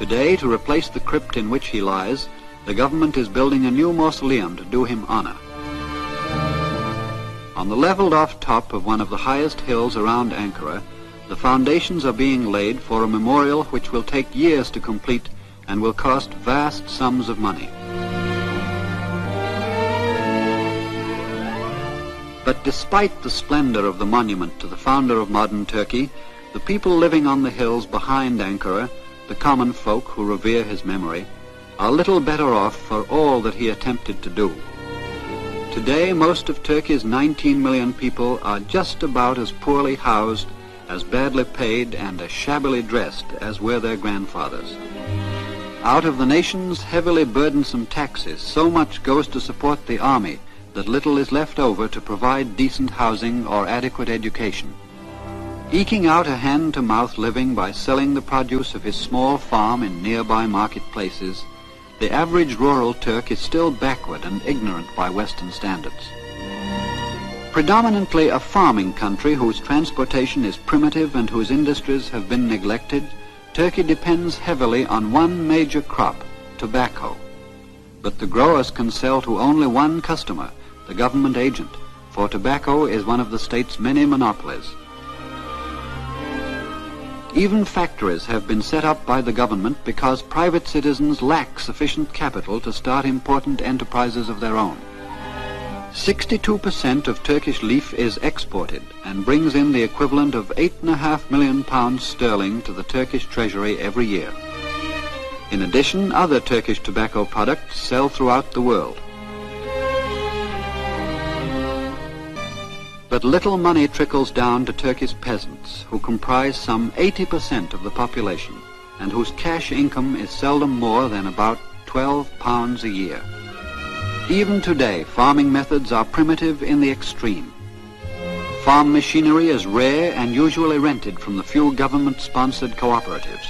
Today, to replace the crypt in which he lies, the government is building a new mausoleum to do him honor. On the leveled-off top of one of the highest hills around Ankara, the foundations are being laid for a memorial which will take years to complete and will cost vast sums of money. But despite the splendor of the monument to the founder of modern Turkey, the people living on the hills behind Ankara, the common folk who revere his memory, are little better off for all that he attempted to do. Today, most of Turkey's 19 million people are just about as poorly housed, as badly paid, and as shabbily dressed as were their grandfathers. Out of the nation's heavily burdensome taxes, so much goes to support the army that little is left over to provide decent housing or adequate education. Eking out a hand-to-mouth living by selling the produce of his small farm in nearby marketplaces, the average rural Turk is still backward and ignorant by Western standards. Predominantly a farming country whose transportation is primitive and whose industries have been neglected, Turkey depends heavily on one major crop, tobacco. But the growers can sell to only one customer, the government agent, for tobacco is one of the state's many monopolies. Even factories have been set up by the government because private citizens lack sufficient capital to start important enterprises of their own. 62% of Turkish leaf is exported and brings in the equivalent of £8.5 million sterling to the Turkish treasury every year. In addition, other Turkish tobacco products sell throughout the world. But little money trickles down to Turkey's peasants, who comprise some 80% of the population, and whose cash income is seldom more than about £12 a year. Even today, farming methods are primitive in the extreme. Farm machinery is rare and usually rented from the few government-sponsored cooperatives.